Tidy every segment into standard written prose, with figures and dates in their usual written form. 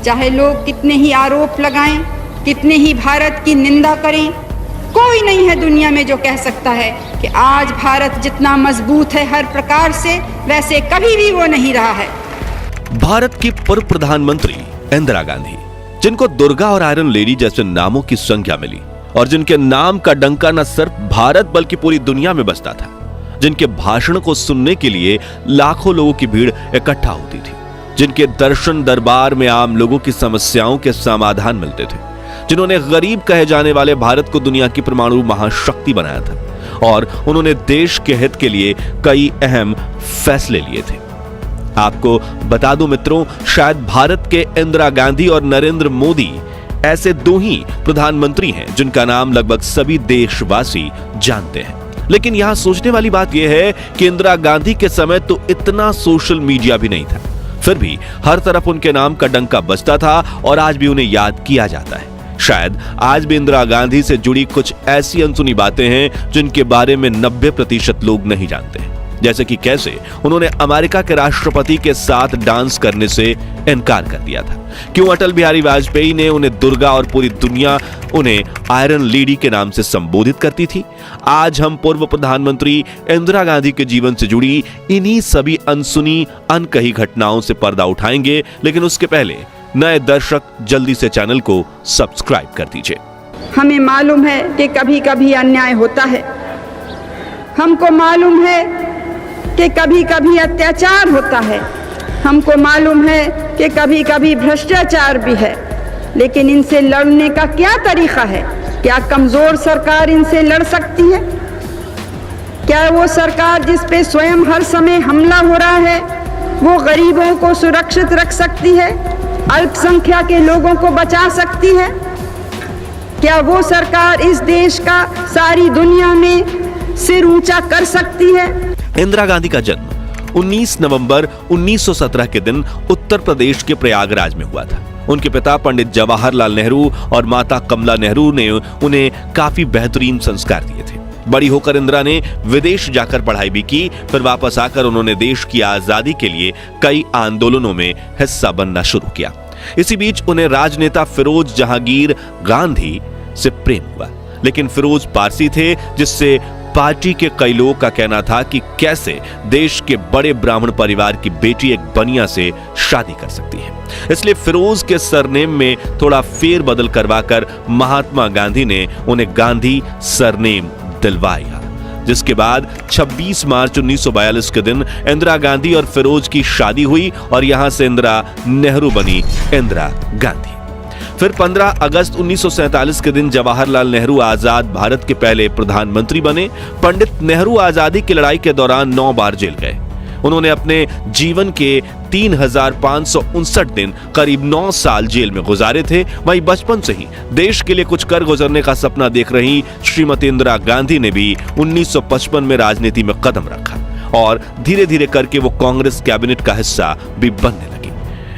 चाहे लोग कितने ही आरोप लगाएं, कितने ही भारत की निंदा करें, कोई नहीं है दुनिया में जो कह सकता है कि आज भारत जितना मजबूत है हर प्रकार से, वैसे कभी भी वो नहीं रहा है। भारत की पूर्व प्रधानमंत्री इंदिरा गांधी, जिनको दुर्गा और आयरन लेडी जैसे नामों की संख्या मिली और जिनके नाम का डंका न सिर्फ भारत बल्कि पूरी दुनिया में बजता था, जिनके भाषण को सुनने के लिए लाखों लोगों की भीड़ इकट्ठा होती थी, जिनके दर्शन दरबार में आम लोगों की समस्याओं के समाधान मिलते थे, जिन्होंने गरीब कहे जाने वाले भारत को दुनिया की परमाणु महाशक्ति बनाया था और उन्होंने देश के हित के लिए कई अहम फैसले लिए थे। आपको बता दूं मित्रों, शायद भारत के इंदिरा गांधी और नरेंद्र मोदी ऐसे दो ही प्रधानमंत्री हैं जिनका नाम लगभग सभी देशवासी जानते हैं। लेकिन यहां सोचने वाली बात यह है कि इंदिरा गांधी के समय तो इतना सोशल मीडिया भी नहीं था, फिर भी हर तरफ उनके नाम का डंका बजता था और आज भी उन्हें याद किया जाता है। शायद आज भी इंदिरा गांधी से जुड़ी कुछ ऐसी अनसुनी बातें हैं जिनके बारे में 90% लोग नहीं जानते, जैसे कि कैसे उन्होंने अमेरिका के राष्ट्रपति के साथ डांस करने से इनकार कर दिया था, क्यों अटल बिहारी वाजपेयी ने उन्हें दुर्गा और पूरी दुनिया उन्हें आयरन लेडी के नाम से संबोधित करती थी। आज हम पूर्व प्रधानमंत्री इंदिरा गांधी के जीवन से जुड़ी इन्हीं सभी अनसुनी अनकही घटनाओं से पर्दा उठाएंगे, लेकिन उसके पहले नए दर्शक जल्दी से चैनल को सब्सक्राइब कर दीजिए। हमें मालूम है कि कभी कभी अन्याय होता है, हमको मालूम है कि कभी कभी अत्याचार होता है, हमको मालूम है कि कभी कभी भ्रष्टाचार भी है, लेकिन इनसे लड़ने का क्या तरीका है? क्या कमजोर सरकार इनसे लड़ सकती है? क्या वो सरकार जिस पे स्वयं हर समय हमला हो रहा है वो गरीबों को सुरक्षित रख सकती है, अल्पसंख्यक के लोगों को बचा सकती है? क्या वो सरकार इस देश का सारी दुनिया में सिर ऊंचा कर सकती है? इंदिरा गांधी का जन्म 19 नवंबर 1917 के दिन उत्तर प्रदेश के प्रयागराज में हुआ था। उनके पिता पंडित जवाहरलाल नेहरू और माता कमला नेहरू ने उन्हें काफी बेहतरीन संस्कार दिए थे। बड़ी होकर इंदिरा ने विदेश जाकर पढ़ाई भी की, फिर वापस आकर उन्होंने देश की आजादी के लिए कई आंदोलनों में हिस्सा बनना शुरू किया। इसी बीच उन्हें राजनेता फिरोज जहांगीर गांधी से प्रेम हुआ, लेकिन फिरोज पारसी थे, जिससे पार्टी के कई लोगों का कहना था कि कैसे देश के बड़े ब्राह्मण परिवार की बेटी एक बनिया से शादी कर सकती है। इसलिए फिरोज के सरनेम में थोड़ा फेरबदल करवाकर महात्मा गांधी ने उन्हें गांधी सरनेम दिलवाया, जिसके बाद 26 मार्च 1942 के दिन इंदिरा गांधी और फिरोज की शादी हुई और यहां से इंदिरा नेहरू बनी इंदिरा गांधी। फिर 15 अगस्त 1947 के दिन जवाहरलाल नेहरू आजाद भारत के पहले प्रधानमंत्री बने। पंडित नेहरू आजादी की लड़ाई के दौरान 9 बार जेल गए। उन्होंने अपने जीवन के 3559 दिन करीब 9 साल जेल में गुजारे थे। वहीं बचपन से ही देश के लिए कुछ कर गुजरने का सपना देख रही श्रीमती इंदिरा गांधी ने भी 1955 में राजनीति में कदम रखा और धीरे धीरे करके वो कांग्रेस कैबिनेट का हिस्सा भी बनने लगी।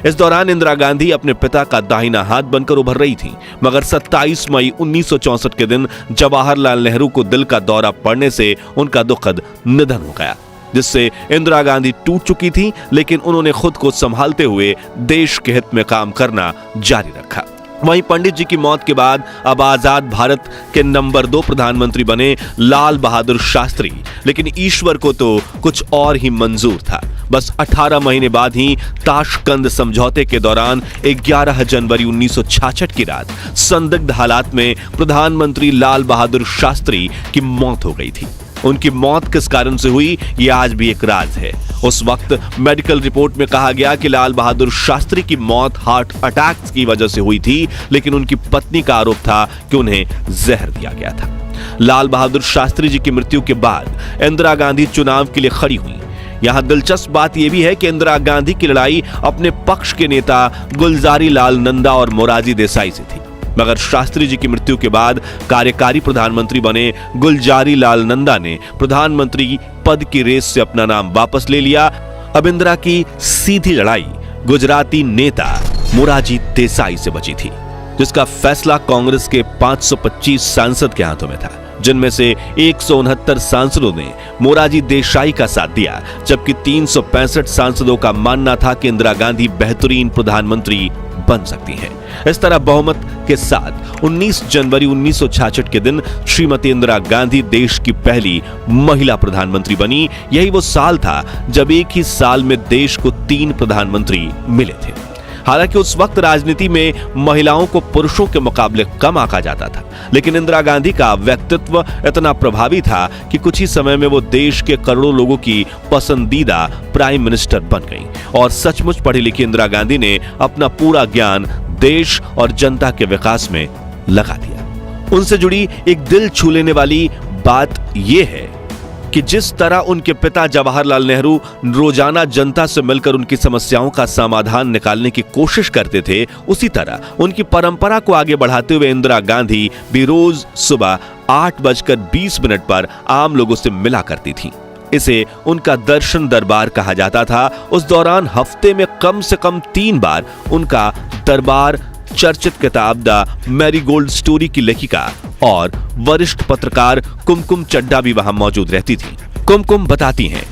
इस दौरान इंदिरा गांधी अपने पिता का दाहिना हाथ बनकर उभर रही थी, मगर 27 मई 1964 के दिन जवाहरलाल नेहरू को दिल का दौरा पड़ने से उनका दुखद निधन हो गया, जिससे इंदिरा गांधी टूट चुकी थी, लेकिन उन्होंने खुद को संभालते हुए देश के हित में काम करना जारी रखा। वहीं पंडित जी की मौत के बाद अब आजाद भारत के नंबर 2 प्रधानमंत्री बने लाल बहादुर शास्त्री, लेकिन ईश्वर को तो कुछ और ही मंजूर था। बस 18 महीने बाद ही ताशकंद समझौते के दौरान 11 जनवरी 1966 की रात संदिग्ध हालात में प्रधानमंत्री लाल बहादुर शास्त्री की मौत हो गई थी। उनकी मौत किस कारण से हुई, ये आज भी एक राज है। उस वक्त मेडिकल रिपोर्ट में कहा गया कि लाल बहादुर शास्त्री की मौत हार्ट अटैक की वजह से हुई थी, लेकिन उनकी पत्नी का आरोप था कि उन्हें जहर दिया गया था। लाल बहादुर शास्त्री जी की मृत्यु के बाद इंदिरा गांधी चुनाव के लिए खड़ी हुई। यहां दिलचस्प बात यह भी है कि इंदिरा गांधी की लड़ाई अपने पक्ष के नेता गुलजारी लाल नंदा और मोरारजी देसाई से थी, मगर शास्त्री जी की मृत्यु के बाद कार्यकारी प्रधानमंत्री बने गुलजारी लाल नंदा ने प्रधानमंत्री पद की रेस से अपना नाम वापस ले लिया। अब इंदिरा की सीधी लड़ाई गुजराती नेता मोरारजी देसाई से बची थी, जिसका फैसला कांग्रेस के 525 सांसद के हाथों में था, जिनमें से 169 सांसदों ने मोरारजी देसाई का साथ दिया, जबकि 365 सांसदों का मानना था कि इंदिरा गांधी बेहतरीन प्रधानमंत्री बन सकती हैं। इस तरह बहुमत के साथ 19 जनवरी 1966 के दिन श्रीमती इंदिरा गांधी देश की पहली महिला प्रधानमंत्री बनी। यही वो साल था जब एक ही साल में देश को 3 प्रधानमंत्री मिले थे। हालांकि उस वक्त राजनीति में महिलाओं को पुरुषों के मुकाबले कम आंका जाता था, लेकिन इंदिरा गांधी का व्यक्तित्व इतना प्रभावी था कि कुछ ही समय में वो देश के करोड़ों लोगों की पसंदीदा प्राइम मिनिस्टर बन गई। और सचमुच पढ़ी लिखी इंदिरा गांधी ने अपना पूरा ज्ञान देश और जनता के विकास में लगा दिया। उनसे जुड़ी एक दिल छू लेने वाली बात यह है कि जिस तरह उनके पिता जवाहरलाल नेहरू रोजाना जनता से मिलकर उनकी समस्याओं का समाधान निकालने की कोशिश करते थे, उसी तरह उनकी परंपरा को आगे बढ़ाते हुए इंदिरा गांधी भी रोज सुबह 8:20 पर आम लोगों से मिला करती थीं। इसे उनका दर्शन दरबार कहा जाता था। उस दौरान हफ्ते में कम से कम 3 बार उनका दरबार चर्चित किताब द मैरीगोल्ड स्टोरी की लेखिका और वरिष्ठ पत्रकार कुमकुम चड्ढा भी वहां मौजूद रहती थी। कुमकुम बताती हैं,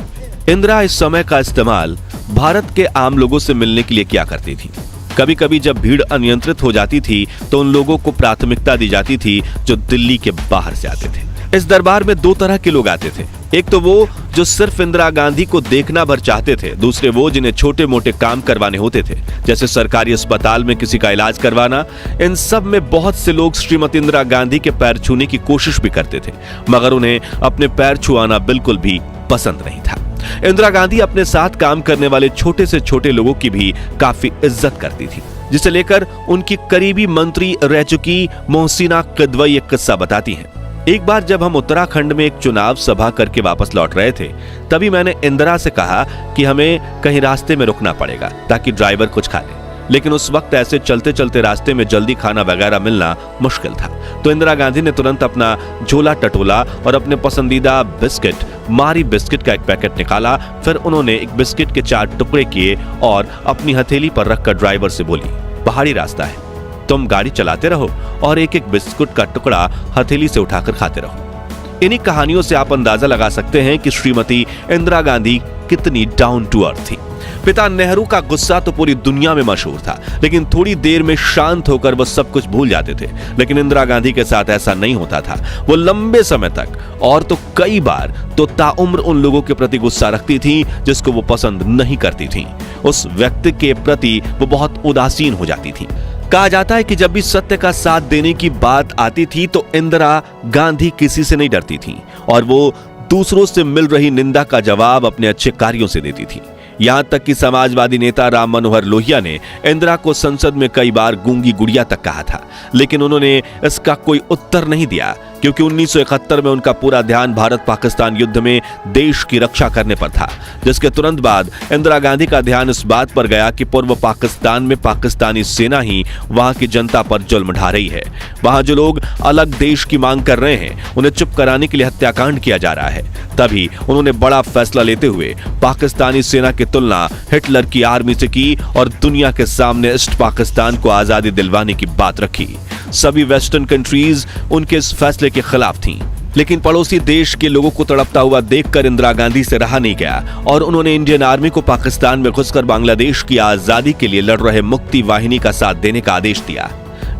इंदिरा इस समय का इस्तेमाल भारत के आम लोगों से मिलने के लिए किया करती थी। कभी कभी जब भीड़ अनियंत्रित हो जाती थी तो उन लोगों को प्राथमिकता दी जाती थी जो दिल्ली के बाहर से आते थे। इस दरबार में 2 तरह के लोग आते थे। एक तो वो जो सिर्फ इंदिरा गांधी को देखना भर चाहते थे, दूसरे वो जिन्हें छोटे मोटे काम करवाने होते थे, जैसे सरकारी अस्पताल में किसी का इलाज करवाना। इन सब में बहुत से लोग श्रीमती इंदिरा गांधी के पैर छूने की कोशिश भी करते थे, मगर उन्हें अपने पैर छुआना बिल्कुल भी पसंद नहीं था। इंदिरा गांधी अपने साथ काम करने वाले छोटे से छोटे लोगों की भी काफी इज्जत करती थी, जिसे लेकर उनकी करीबी मंत्री रह चुकी मोहसिना किदवई एक किस्सा बताती हैं। एक बार जब हम उत्तराखंड में एक चुनाव सभा करके वापस लौट रहे थे, तभी मैंने इंदिरा से कहा कि हमें कहीं रास्ते में रुकना पड़ेगा ताकि ड्राइवर कुछ खा ले। लेकिन उस वक्त ऐसे चलते चलते रास्ते में जल्दी खाना वगैरह मिलना मुश्किल था। तो इंदिरा गांधी ने तुरंत अपना झोला टटोला और अपने पसंदीदा बिस्किट मारी बिस्किट का एक पैकेट निकाला। फिर उन्होंने एक बिस्किट के 4 टुकड़े किए और अपनी हथेली पर रखकर ड्राइवर से बोली, पहाड़ी रास्ता है, तुम गाड़ी चलाते रहो और एक एक बिस्कुट का टुकड़ा हथेली से उठाकर खाते रहो। इन्हीं कहानियों से आप अंदाजा लगा सकते हैं कि श्रीमती इंदिरा गांधी कितनी डाउन टू अर्थ थी। पिता नेहरू का गुस्सा तो पूरी दुनिया में मशहूर था, लेकिन थोड़ी देर में शांत होकर वो सब कुछ भूल जाते थे। लेकिन इंदिरा गांधी के साथ ऐसा नहीं होता था। वो लंबे समय तक और तो कई बार तो ताउम्र उन लोगों के प्रति गुस्सा रखती थी जिसको वो पसंद नहीं करती थी। उस व्यक्ति के प्रति वो बहुत उदासीन हो जाती थी। कहा जाता है कि जब भी सत्य का साथ देने की बात आती थी तो इंदिरा गांधी किसी से नहीं डरती थी और वो दूसरों से मिल रही निंदा का जवाब अपने अच्छे कार्यों से देती थी। यहां तक कि समाजवादी नेता राम मनोहर लोहिया ने इंदिरा को संसद में कई बार गूंगी गुड़िया तक कहा था, लेकिन उन्होंने इसका कोई उत्तर नहीं दिया, क्योंकि 1971 में उनका पूरा ध्यान भारत पाकिस्तान युद्ध में देश की रक्षा करने पर था, जिसके तुरंत बाद इंदिरा गांधी का ध्यान इस बात पर गया कि पूर्व पाकिस्तान में पाकिस्तानी सेना ही वहां की जनता पर जुल्म ढा रही है। वहां जो लोग अलग देश की मांग कर रहे हैं उन्हें चुप कराने के लिए हत्याकांड किया जा रहा है। तभी उन्होंने बड़ा फैसला लेते हुए पाकिस्तानी सेना की तुलना हिटलर की आर्मी से की और दुनिया के सामने ईस्ट पाकिस्तान को आजादी दिलवाने की बात रखी। सभी वेस्टर्न कंट्रीज उनके इस फैसले के खिलाफ थीं, लेकिन पड़ोसी देश के लोगों को तड़पता हुआ देखकर इंदिरा गांधी से रहा नहीं गया और उन्होंने इंडियन आर्मी को पाकिस्तान में घुसकर बांग्लादेश की आजादी के लिए लड़ रहे मुक्ति वाहिनी का साथ देने का आदेश दिया,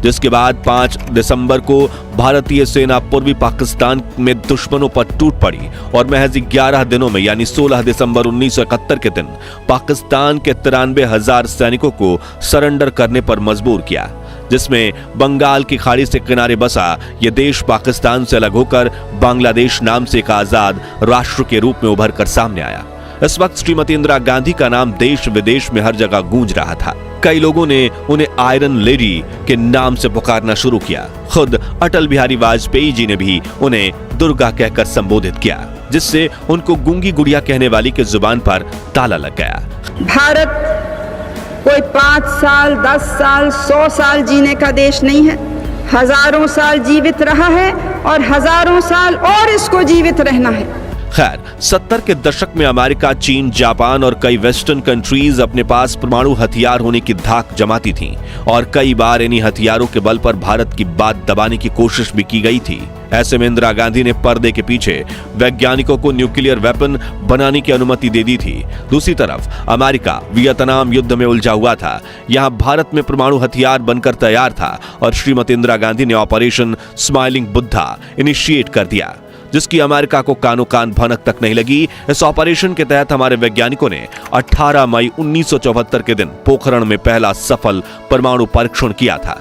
जिसके बाद 5 दिसंबर को भारतीय सेना पूर्वी पाकिस्तान में दुश्मनों पर टूट पड़ी और महज 11 दिनों में यानी 16 दिसंबर 1971 के दिन पाकिस्तान के 93,000 सैनिकों को सरेंडर करने पर मजबूर किया, जिसमें बंगाल की खाड़ी से किनारे बसा यह देश पाकिस्तान से अलग होकर बांग्लादेश नाम से एक आजाद राष्ट्र के रूप में उभर कर सामने आया। इस वक्त श्रीमती इंदिरा गांधी का नाम देश विदेश में हर जगह गूंज रहा था। कई लोगों ने उन्हें आयरन लेडी के नाम से पुकारना शुरू किया। खुद अटल बिहारी वाजपेयी जी ने भी उन्हें दुर्गा कहकर संबोधित किया, जिससे उनको गूंगी गुड़िया कहने वाली के जुबान पर ताला लग गया। भारत कोई 5 साल, 10 साल, 100 साल जीने का देश नहीं है। हजारों साल जीवित रहा है और हजारों साल और इसको जीवित रहना है। खैर, 70 के दशक में अमेरिका, चीन, जापान और कई वेस्टर्न कंट्रीज अपने पास परमाणु हथियार होने की धाक जमाती थीं और कई बार इन्हीं हथियारों के बल पर भारत की बात दबाने की कोशिश भी की गई थी। ऐसे में इंदिरा गांधी ने पर्दे के पीछे वैज्ञानिकों को न्यूक्लियर वेपन बनाने की अनुमति दे दी थी। दूसरी तरफ अमेरिका वियतनाम युद्ध में उलझा हुआ था। यहां भारत में परमाणु हथियार बनकर तैयार था और श्रीमती इंदिरा गांधी ने ऑपरेशन स्माइलिंग बुद्धा इनिशिएट कर दिया, जिसकी अमेरिका को कानो कान भनक तक नहीं लगी। इस ऑपरेशन के तहत हमारे वैज्ञानिकों ने 18 मई 1974 के दिन पोखरण में पहला सफल परमाणु परीक्षण किया था,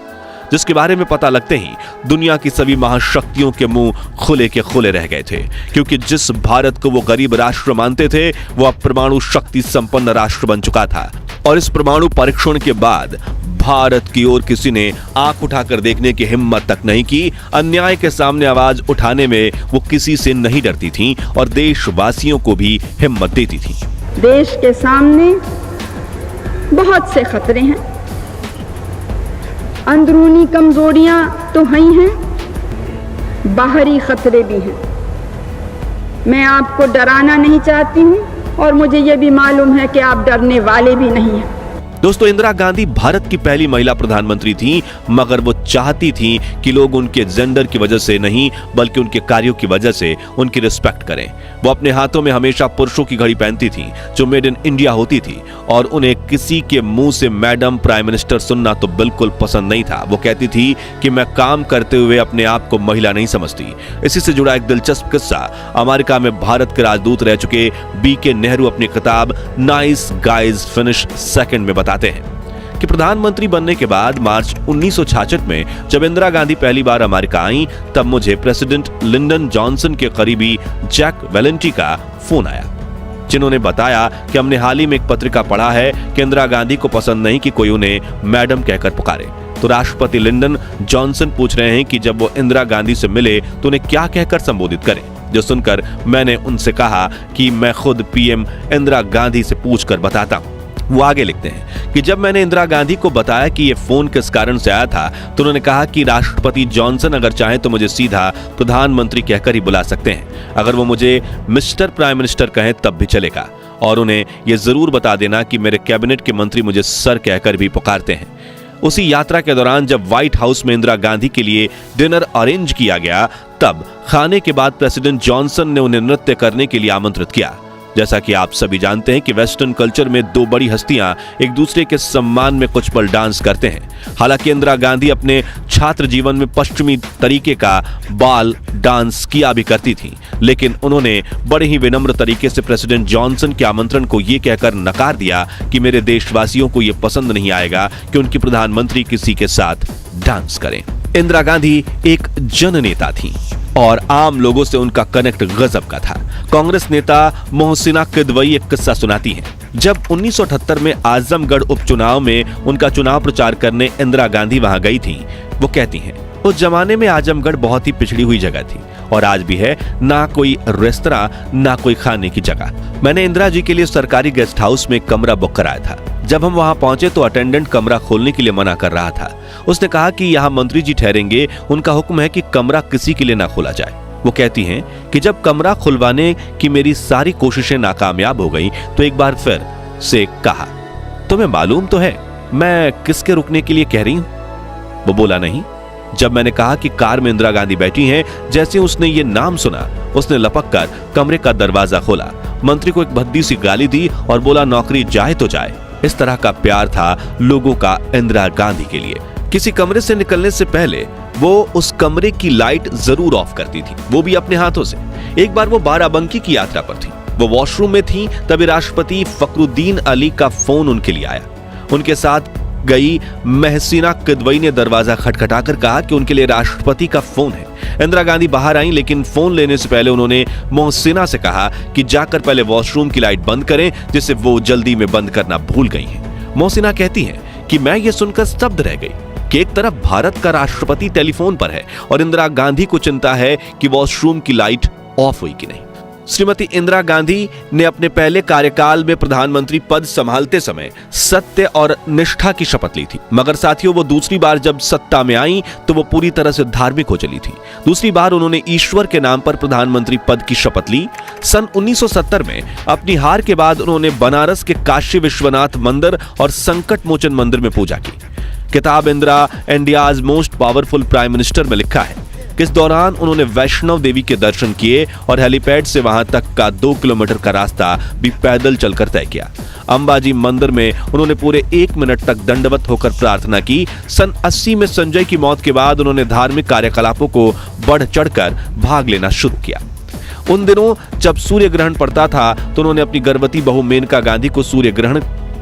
जिसके बारे में पता लगते ही दुनिया की सभी महाशक्तियों के मुंह खुले के खुले रह गए थे, क्योंकि जिस भारत को वो गरीब राष्ट्र मानते थे वो अब परमाणु शक्ति संपन्न राष्ट्र बन चुका था। और इस परमाणु परीक्षण के बाद भारत की ओर किसी ने आंख उठाकर देखने की हिम्मत तक नहीं की। अन्याय के सामने आवाज उठाने में वो किसी से नहीं डरती थी और देशवासियों को भी हिम्मत देती थी। देश के सामने बहुत से खतरे हैं, अंदरूनी कमजोरियां तो हैं ही हैं, बाहरी खतरे भी हैं। मैं आपको डराना नहीं चाहती हूं और मुझे यह भी मालूम है कि आप डरने वाले भी नहीं हैं। दोस्तों, इंदिरा गांधी भारत की पहली महिला प्रधानमंत्री थी, मगर वो चाहती थी कि लोग उनके जेंडर की वजह से नहीं बल्कि उनके कार्यों की वजह से उनकी रिस्पेक्ट करें। वो अपने हाथों में हमेशा पुरुषों की घड़ी पहनती थी जो मेड इन इंडिया होती थी और उन्हें किसी के मुंह से मैडम प्राइम मिनिस्टर सुनना तो बिल्कुल पसंद नहीं था। वो कहती थी कि मैं काम करते हुए अपने आप को महिला नहीं समझती। इसी से जुड़ा एक दिलचस्प किस्सा अमेरिका में भारत के राजदूत रह चुके BK नेहरू अपनी किताब नाइस गाइज फिनिश सेकंड में बताते हैं कि प्रधानमंत्री बनने के बाद मार्च 1966 में जब इंदिरा गांधी पहली बार अमेरिका आई, तब मुझे प्रेसिडेंट लिंडन जॉनसन के करीबी जैक वेलेंटी का फोन आया, जिन्होंने बताया कि हमने हाल ही में एक पत्रिका पढ़ा है कि इंदिरा गांधी को पसंद नहीं कि कोई उन्हें मैडम कहकर पुकारे। तो राष्ट्रपति लिंडन जॉनसन पूछ रहे हैं कि जब वो इंदिरा गांधी से मिले तो उन्हें क्या कहकर संबोधित करें। जो सुनकर मैंने उनसे कहा कि मैं खुद PM इंदिरा गांधी से पूछकर बताता हूं। वो आगे लिखते हैं कि जब मैंने इंदिरा गांधी को बताया कि ये फोन किस कारण से आया था तो उन्होंने कहा कि राष्ट्रपति जॉनसन अगर चाहें तो मुझे सीधा प्रधानमंत्री कहकर ही बुला सकते हैं, अगर वो मुझे मिस्टर प्राइम मिनिस्टर कहें तब भी चलेगा, और उन्हें यह जरूर बता देना कि मेरे कैबिनेट के मंत्री मुझे सर कहकर भी पुकारते हैं। उसी यात्रा के दौरान जब व्हाइट हाउस में इंदिरा गांधी के लिए डिनर अरेंज किया गया, तब खाने के बाद प्रेसिडेंट जॉनसन ने उन्हें नृत्य करने के लिए आमंत्रित किया। जैसा कि आप सभी जानते हैं कि वेस्टर्न कल्चर में दो बड़ी हस्तियां एक दूसरे के सम्मान में कुछ पल डांस करते हैं। हालांकि इंदिरा गांधी अपने छात्र जीवन में पश्चिमी तरीके का बाल डांस किया भी करती थी, लेकिन उन्होंने बड़े ही विनम्र तरीके से प्रेसिडेंट जॉनसन के आमंत्रण को यह कहकर नकार दिया कि मेरे देशवासियों को यह पसंद नहीं आएगा कि उनकी प्रधानमंत्री किसी के साथ डांस करें। इंदिरा गांधी एक जननेता थी और आम लोगों से उनका कनेक्ट गजब का था। कांग्रेस नेता मोहसिना किदवई एक किस्सा सुनाती हैं। जब 1978 में आजमगढ़ उपचुनाव में उनका चुनाव प्रचार करने इंदिरा गांधी वहां गई थी, वो कहती हैं, उस जमाने में आजमगढ़ बहुत ही पिछड़ी हुई जगह थी और आज भी है, ना कोई रेस्तरां ना कोई खाने की जगह। मैंने इंदिरा जी के लिए सरकारी गेस्ट हाउस में कमरा बुक कराया था। जब हम वहां पहुंचे तो अटेंडेंट कमरा खोलने के लिए मना कर रहा था। उसने कहा कि यहाँ मंत्री जी ठहरेंगे, उनका हुक्म है कि कमरा किसी के लिए ना खोला जाए। वो कहती हैं कि जब कमरा खुलवाने की मेरी सारी कोशिशें नाकामयाब हो गई तो एक बार फिर से कहा, तुम्हें मालूम तो है मैं किसके रुकने के लिए कह रही हूं? वो बोला नहीं। जब मैंने कहा कि कार में इंदिरा गांधी बैठी हैं, जैसे उसने ये नाम सुना उसने लपक कर कमरे का दरवाजा खोला, मंत्री को एक भद्दी सी गाली दी और बोला, नौकरी जाए तो जाए। इस तरह का प्यार था लोगों का इंदिरा गांधी के लिए। किसी कमरे से निकलने से पहले वो उस कमरे की लाइट जरूर ऑफ करती थी, वो भी अपने हाथों से। एक बार वो बाराबंकी की यात्रा पर थी, वो वॉशरूम में थी, तभी राष्ट्रपति फखरुद्दीन अली का फोन उनके लिए आया। उनके साथ गई महसीना किदवई ने दरवाजा खटखटाकर कहा कि उनके लिए राष्ट्रपति का फोन है। इंदिरा गांधी बाहर आई, लेकिन फोन लेने से पहले उन्होंने मोहसिना से कहा कि जाकर पहले वॉशरूम की लाइट बंद करें, जिसे वो जल्दी में बंद करना भूल गई हैं। मोहसिना कहती हैं कि मैं ये सुनकर स्तब्ध रह गई कि एक तरफ भारत का राष्ट्रपति टेलीफोन पर है और इंदिरा गांधी को चिंता है कि वॉशरूम की लाइट ऑफ हुई कि नहीं। श्रीमती इंदिरा गांधी ने अपने पहले कार्यकाल में प्रधानमंत्री पद संभालते समय सत्य और निष्ठा की शपथ ली थी, मगर साथियों वो दूसरी बार जब सत्ता में आई तो वो पूरी तरह से धार्मिक हो चली थी। दूसरी बार उन्होंने ईश्वर के नाम पर प्रधानमंत्री पद की शपथ ली। सन 1970 में अपनी हार के बाद उन्होंने बनारस के काशी विश्वनाथ मंदिर और संकट मोचन मंदिर में पूजा की। किताब Indira India's most powerful prime minister में लिखा है कि इस दौरान उन्होंने वैष्णव देवी के दर्शन किए और हेलीपैड से वहां तक का 2 किलोमीटर का रास्ता भी पैदल चलकर तय किया। अंबाजी मंदिर में उन्होंने पूरे 1 मिनट तक दंडवत होकर प्रार्थना की। सन 80 में संजय की मौत के बाद उन्होंने धार्मिक कार्यकलापों को बढ़ चढ़कर भाग लेना शुरू किया। उन दिनों जब सूर्य ग्रहण पड़ता था तो उन्होंने अपनी गर्भवती बहू मेनका गांधी को सूर्य ग्रहण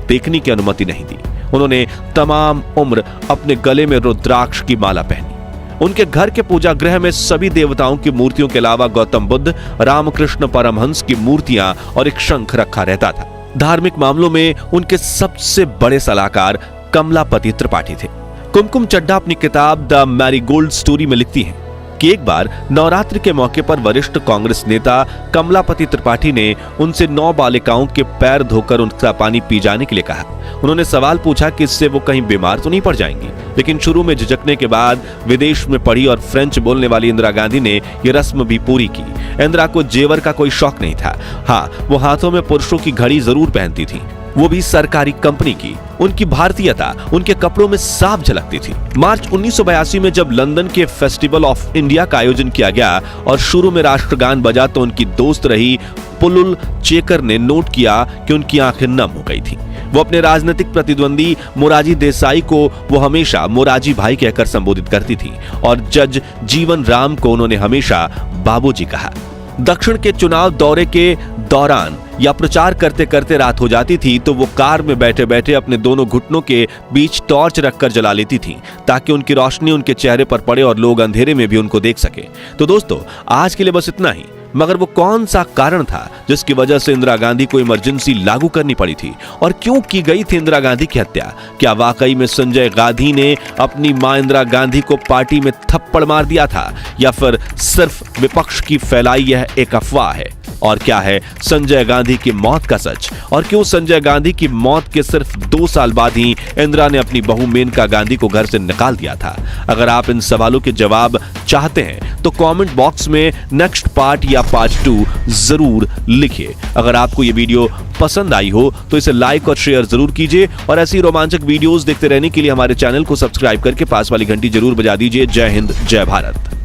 देखने की अनुमति नहीं दी। उन्होंने तमाम उम्र अपने गले में रुद्राक्ष की माला पहनी। उनके घर के पूजा गृह में सभी देवताओं की मूर्तियों के अलावा गौतम बुद्ध, रामकृष्ण परमहंस की मूर्तियां और एक शंख रखा रहता था। धार्मिक मामलों में उनके सबसे बड़े सलाहकार कमलापति त्रिपाठी थे। कुमकुम चड्ढा अपनी किताब द मैरीगोल्ड स्टोरी में लिखती हैं कि एक बार नवरात्रि के मौके पर वरिष्ठ कांग्रेस नेता कमलापति त्रिपाठी ने उनसे 9 बालिकाओं के पैर धोकर उनका पानी पी जाने के लिए कहा। उन्होंने सवाल पूछा कि इससे वो कहीं बीमार तो नहीं पड़ जाएंगी, लेकिन शुरू में झिझकने के बाद विदेश में पढ़ी और फ्रेंच बोलने वाली इंदिरा गांधी ने यह रस्म भी पूरी की। इंदिरा को जेवर का कोई शौक नहीं था। हाँ, वो हाथों में पुरुषों की घड़ी जरूर पहनती थी, वो भी सरकारी कंपनी की। उनकी भारतीयता उनके कपड़ों में साफ झलकती थी। मार्च 1982 में जब लंदन के फेस्टिवल ऑफ इंडिया का आयोजन किया गया और शुरू में राष्ट्रगान बजा तो उनकी दोस्त रही पुलुल चेकर ने नोट किया कि उनकी आंखें नम हो गई थी। वो अपने राजनीतिक प्रतिद्वंदी मोरारजी देसाई को वो हमेशा मोरारजी भाई कहकर संबोधित करती थी और जज जीवन राम को उन्होंने हमेशा बाबूजी कहा। दक्षिण के चुनाव दौरे के दौरान या प्रचार करते करते रात हो जाती थी तो वो कार में बैठे बैठे अपने दोनों घुटनों के बीच टॉर्च रखकर जला लेती थी ताकि उनकी रोशनी उनके चेहरे पर पड़े और लोग अंधेरे में भी उनको देख सके। तो दोस्तों, आज के लिए बस इतना ही। मगर वो कौन सा कारण था जिसकी वजह से इंदिरा गांधी को इमरजेंसी लागू करनी पड़ी थी और क्यों की गई थी इंदिरा गांधी की हत्या? क्या वाकई में संजय गांधी ने अपनी मां इंदिरा गांधी को पार्टी में थप्पड़ मार दिया था या फिर सिर्फ विपक्ष की फैलाई यह एक अफवाह है? और क्या है संजय गांधी की मौत का सच? और क्यों संजय गांधी की मौत के सिर्फ 2 साल बाद ही इंदिरा ने अपनी बहू मेनका गांधी को घर से निकाल दिया था? अगर आप इन सवालों के जवाब चाहते हैं तो कमेंट बॉक्स में नेक्स्ट पार्ट या पार्ट 2 जरूर लिखिए। अगर आपको ये वीडियो पसंद आई हो तो इसे लाइक और शेयर जरूर कीजिए और ऐसी रोमांचक वीडियोस देखते रहने के लिए हमारे चैनल को सब्सक्राइब करके पास वाली घंटी जरूर बजा दीजिए। जय हिंद, जय भारत।